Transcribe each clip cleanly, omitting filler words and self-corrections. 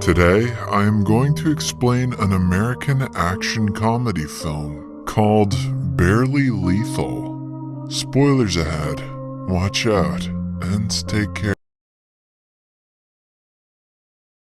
Today, I am going to explain an American action comedy film called Barely Lethal. Spoilers ahead. Watch out and take care.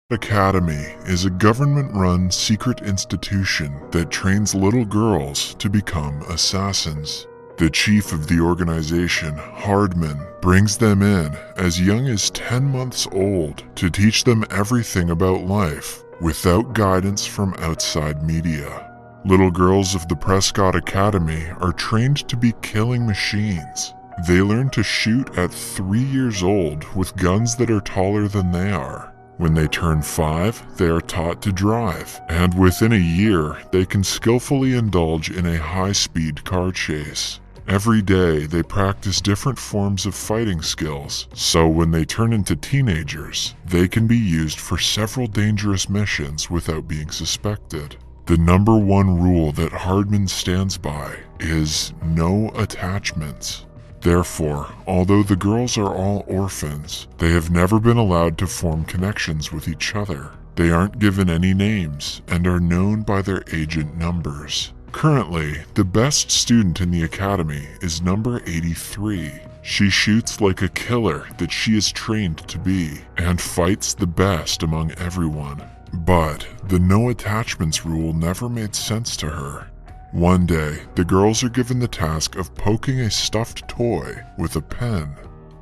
Academy is a government-run secret institution that trains little girls to become assassins. The chief of the organization, Hardman, brings them in as young as 10 months old to teach them everything about life without guidance from outside media. Little girls of the Prescott Academy are trained to be killing machines. They learn to shoot at 3 years old with guns that are taller than they are. When they turn 5, they are taught to drive, and within a year, they can skillfully indulge in a high-speed car chase. Every day, they practice different forms of fighting skills, so when they turn into teenagers, they can be used for several dangerous missions without being suspected. The number one rule that Hardman stands by is no attachments. Therefore, although the girls are all orphans, they have never been allowed to form connections with each other. They aren't given any names and are known by their agent numbers. Currently, the best student in the academy is number 83. She shoots like a killer that she is trained to be, and fights the best among everyone. But the no attachments rule never made sense to her. One day, the girls are given the task of poking a stuffed toy with a pen.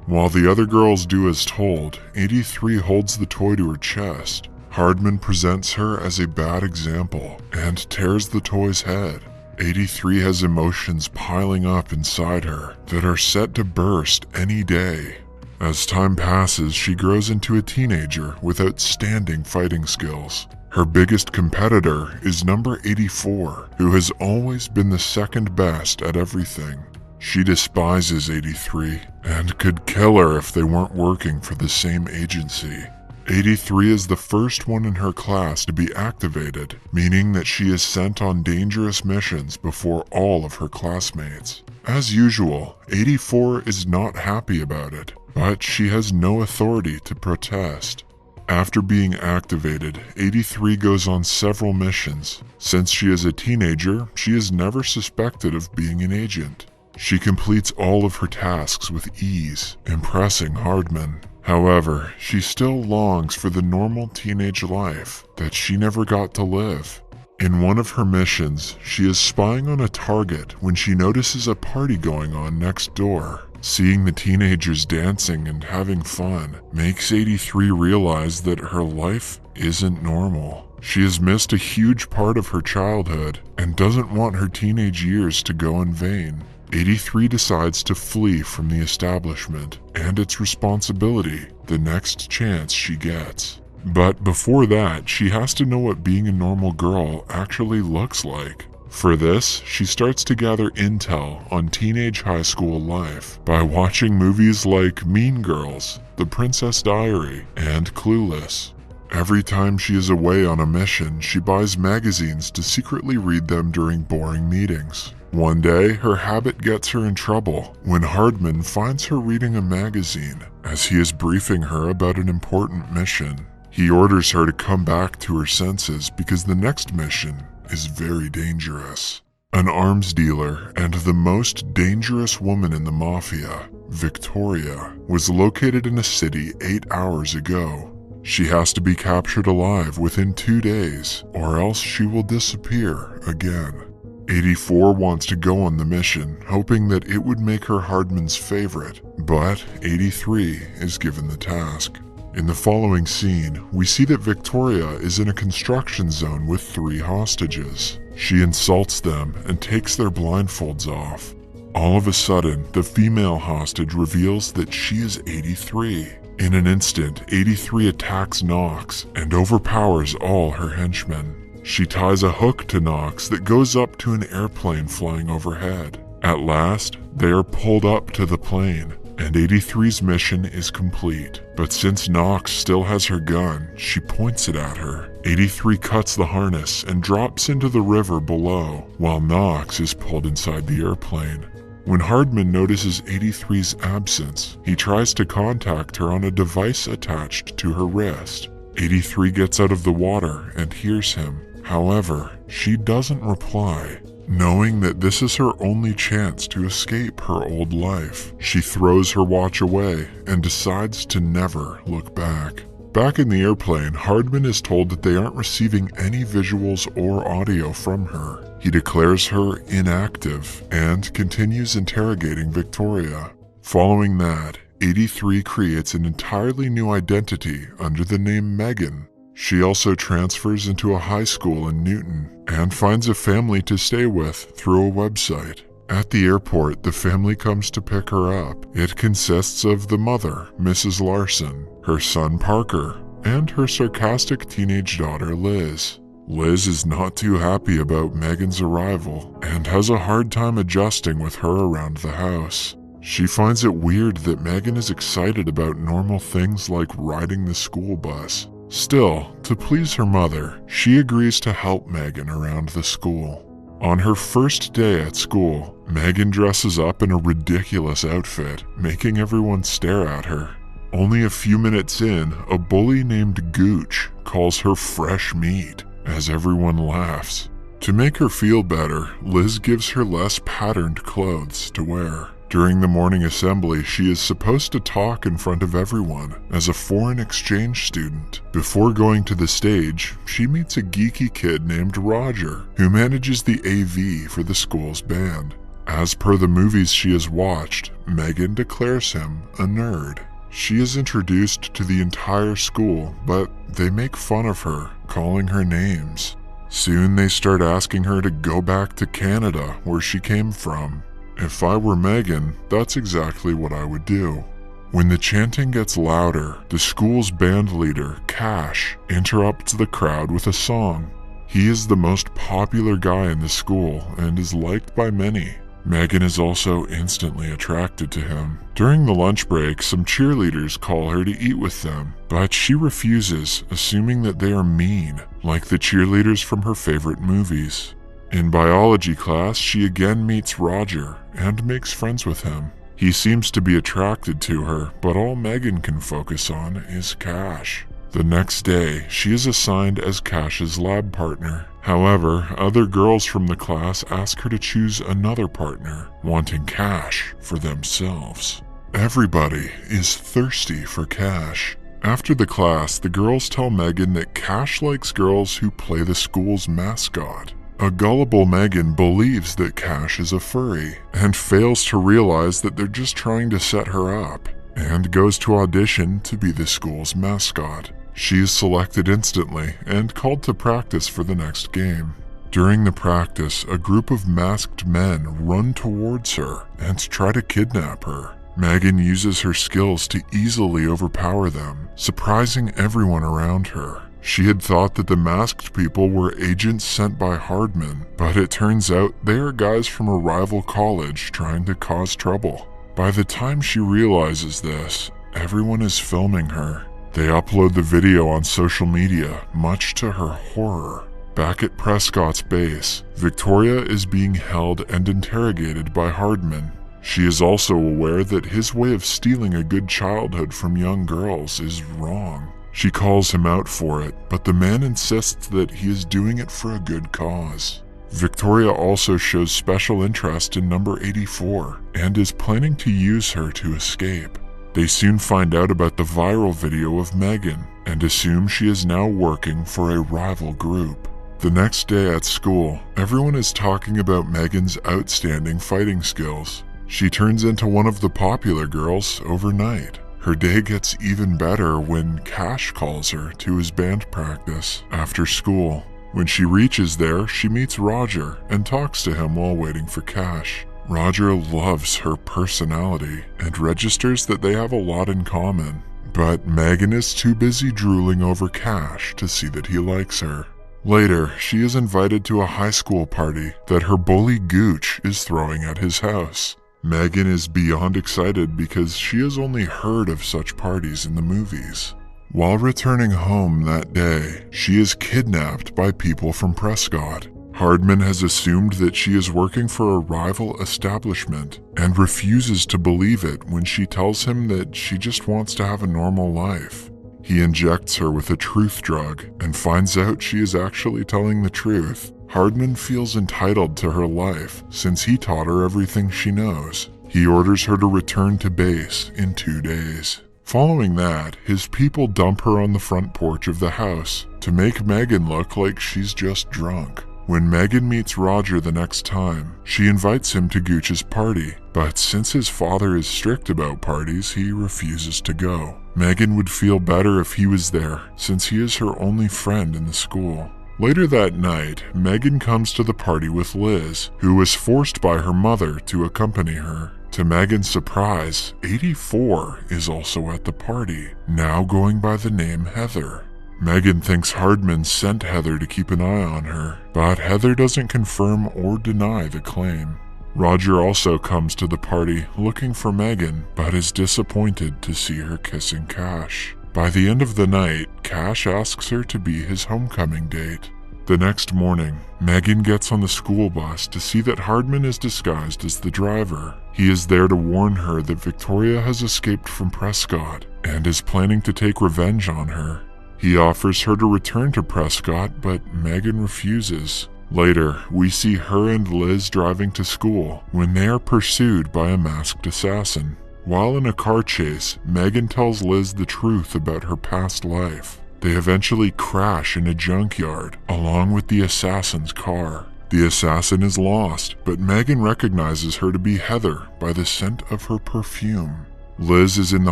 While the other girls do as told, 83 holds the toy to her chest. Hardman presents her as a bad example and tears the toy's head. 83 has emotions piling up inside her that are set to burst any day. As time passes, she grows into a teenager with outstanding fighting skills. Her biggest competitor is number 84, who has always been the second best at everything. She despises 83 and could kill her if they weren't working for the same agency. 83 is the first one in her class to be activated, meaning that she is sent on dangerous missions before all of her classmates. As usual, 84 is not happy about it, but she has no authority to protest. After being activated, 83 goes on several missions. Since she is a teenager, she is never suspected of being an agent. She completes all of her tasks with ease, impressing Hardman. However, she still longs for the normal teenage life that she never got to live. In one of her missions, she is spying on a target when she notices a party going on next door. Seeing the teenagers dancing and having fun makes 83 realize that her life isn't normal. She has missed a huge part of her childhood and doesn't want her teenage years to go in vain. 83 decides to flee from the establishment and its responsibility the next chance she gets. But before that, she has to know what being a normal girl actually looks like. For this, she starts to gather intel on teenage high school life by watching movies like Mean Girls, The Princess Diary, and Clueless. Every time she is away on a mission, she buys magazines to secretly read them during boring meetings. One day, her habit gets her in trouble when Hardman finds her reading a magazine as he is briefing her about an important mission. He orders her to come back to her senses because the next mission is very dangerous. An arms dealer and the most dangerous woman in the mafia, Victoria, was located in a city 8 hours ago. She has to be captured alive within 2 days, or else she will disappear again. 84 wants to go on the mission, hoping that it would make her Hardman's favorite, but 83 is given the task. In the following scene, we see that Victoria is in a construction zone with 3 hostages. She insults them and takes their blindfolds off. All of a sudden, the female hostage reveals that she is 83. In an instant, 83 attacks Knox and overpowers all her henchmen. She ties a hook to Knox that goes up to an airplane flying overhead. At last, they are pulled up to the plane, and 83's mission is complete. But since Knox still has her gun, she points it at her. 83 cuts the harness and drops into the river below, while Knox is pulled inside the airplane. When Hardman notices 83's absence, he tries to contact her on a device attached to her wrist. 83 gets out of the water and hears him. However, she doesn't reply. Knowing that this is her only chance to escape her old life, she throws her watch away and decides to never look back. Back in the airplane, Hardman is told that they aren't receiving any visuals or audio from her. He declares her inactive and continues interrogating Victoria. Following that, 83 creates an entirely new identity under the name Megan. She also transfers into a high school in Newton and finds a family to stay with through a website. At the airport, the family comes to pick her up. It consists of the mother, Mrs. Larson, her son Parker, and her sarcastic teenage daughter Liz. Liz is not too happy about Megan's arrival and has a hard time adjusting with her around the house. She finds it weird that Megan is excited about normal things like riding the school bus. Still, to please her mother, she agrees to help Megan around the school. On her first day at school, Megan dresses up in a ridiculous outfit, making everyone stare at her. Only a few minutes in, a bully named Gooch calls her fresh meat, as everyone laughs. To make her feel better, Liz gives her less patterned clothes to wear. During the morning assembly, she is supposed to talk in front of everyone as a foreign exchange student. Before going to the stage, she meets a geeky kid named Roger, who manages the AV for the school's band. As per the movies she has watched, Megan declares him a nerd. She is introduced to the entire school, but they make fun of her, calling her names. Soon they start asking her to go back to Canada, where she came from. If I were Megan, that's exactly what I would do. When the chanting gets louder, the school's band leader, Cash, interrupts the crowd with a song. He is the most popular guy in the school and is liked by many. Megan is also instantly attracted to him. During the lunch break, some cheerleaders call her to eat with them, but she refuses, assuming that they are mean, like the cheerleaders from her favorite movies. In biology class, she again meets Roger and makes friends with him. He seems to be attracted to her, but all Megan can focus on is Cash. The next day, she is assigned as Cash's lab partner. However, other girls from the class ask her to choose another partner, wanting Cash for themselves. Everybody is thirsty for Cash. After the class, the girls tell Megan that Cash likes girls who play the school's mascot. A gullible Megan believes that Cash is a furry and fails to realize that they're just trying to set her up, and goes to audition to be the school's mascot. She is selected instantly and called to practice for the next game. During the practice, a group of masked men run towards her and try to kidnap her. Megan uses her skills to easily overpower them, surprising everyone around her. She had thought that the masked people were agents sent by Hardman, but it turns out they are guys from a rival college trying to cause trouble. By the time she realizes this, everyone is filming her. They upload the video on social media, much to her horror. Back at Prescott's base, Victoria is being held and interrogated by Hardman. She is also aware that his way of stealing a good childhood from young girls is wrong. She calls him out for it, but the man insists that he is doing it for a good cause. Victoria also shows special interest in number 84 and is planning to use her to escape. They soon find out about the viral video of Megan and assume she is now working for a rival group. The next day at school, everyone is talking about Megan's outstanding fighting skills. She turns into one of the popular girls overnight. Her day gets even better when Cash calls her to his band practice after school. When she reaches there, she meets Roger and talks to him while waiting for Cash. Roger loves her personality and registers that they have a lot in common, but Megan is too busy drooling over Cash to see that he likes her. Later, she is invited to a high school party that her bully Gooch is throwing at his house. Megan is beyond excited because she has only heard of such parties in the movies. While returning home that day, she is kidnapped by people from Prescott. Hardman has assumed that she is working for a rival establishment and refuses to believe it when she tells him that she just wants to have a normal life. He injects her with a truth drug and finds out she is actually telling the truth. Hardman feels entitled to her life since he taught her everything she knows. He orders her to return to base in 2 days. Following that, his people dump her on the front porch of the house to make Megan look like she's just drunk. When Megan meets Roger the next time, she invites him to Gooch's party, but since his father is strict about parties, he refuses to go. Megan would feel better if he was there, since he is her only friend in the school. Later that night, Megan comes to the party with Liz, who was forced by her mother to accompany her. To Megan's surprise, 84 is also at the party, now going by the name Heather. Megan thinks Hardman sent Heather to keep an eye on her, but Heather doesn't confirm or deny the claim. Roger also comes to the party looking for Megan, but is disappointed to see her kissing Cash. By the end of the night, Cash asks her to be his homecoming date. The next morning, Megan gets on the school bus to see that Hardman is disguised as the driver. He is there to warn her that Victoria has escaped from Prescott and is planning to take revenge on her. He offers her to return to Prescott, but Megan refuses. Later, we see her and Liz driving to school when they are pursued by a masked assassin. While in a car chase, Megan tells Liz the truth about her past life. They eventually crash in a junkyard, along with the assassin's car. The assassin is lost, but Megan recognizes her to be Heather by the scent of her perfume. Liz is in the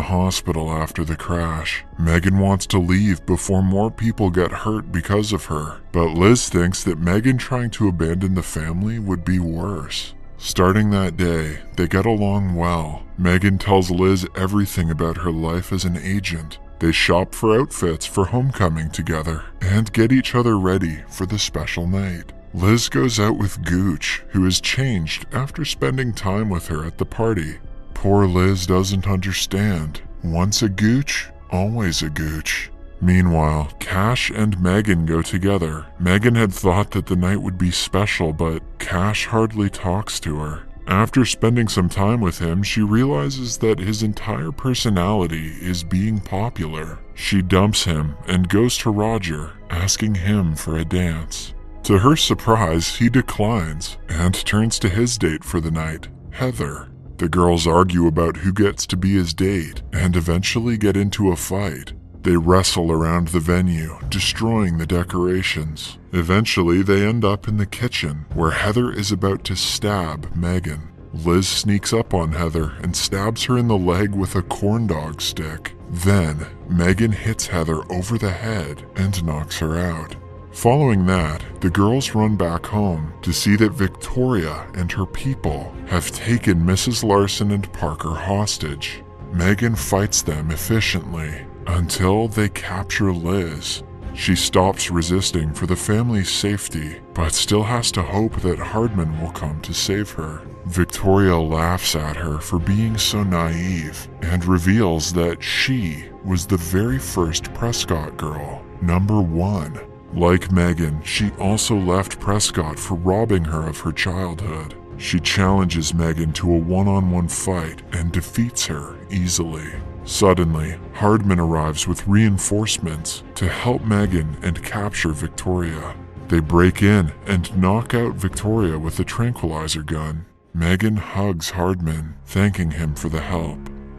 hospital after the crash. Megan wants to leave before more people get hurt because of her, but Liz thinks that Megan trying to abandon the family would be worse. Starting that day, they get along well. Megan tells Liz everything about her life as an agent. They shop for outfits for homecoming together and get each other ready for the special night. Liz goes out with Gooch, who has changed after spending time with her at the party. Poor Liz doesn't understand. Once a Gooch, always a Gooch. Meanwhile, Cash and Megan go together. Megan had thought that the night would be special, but Cash hardly talks to her. After spending some time with him, she realizes that his entire personality is being popular. She dumps him and goes to Roger, asking him for a dance. To her surprise, he declines and turns to his date for the night, Heather. The girls argue about who gets to be his date and eventually get into a fight. They wrestle around the venue, destroying the decorations. Eventually, they end up in the kitchen, where Heather is about to stab Megan. Liz sneaks up on Heather and stabs her in the leg with a corn dog stick. Then, Megan hits Heather over the head and knocks her out. Following that, the girls run back home to see that Victoria and her people have taken Mrs. Larson and Parker hostage. Megan fights them efficiently until they capture Liz. She stops resisting for the family's safety, but still has to hope that Hardman will come to save her. Victoria laughs at her for being so naive and reveals that she was the very first Prescott girl, number 1. Like Megan, she also left Prescott for robbing her of her childhood. She challenges Megan to a one-on-one fight and defeats her easily. Suddenly, Hardman arrives with reinforcements to help Megan and capture Victoria. They break in and knock out Victoria with a tranquilizer gun. Megan hugs Hardman, thanking him for the help.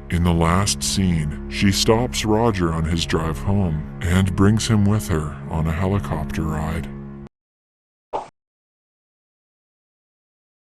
In the last scene, she stops Roger on his drive home and brings him with her on a helicopter ride.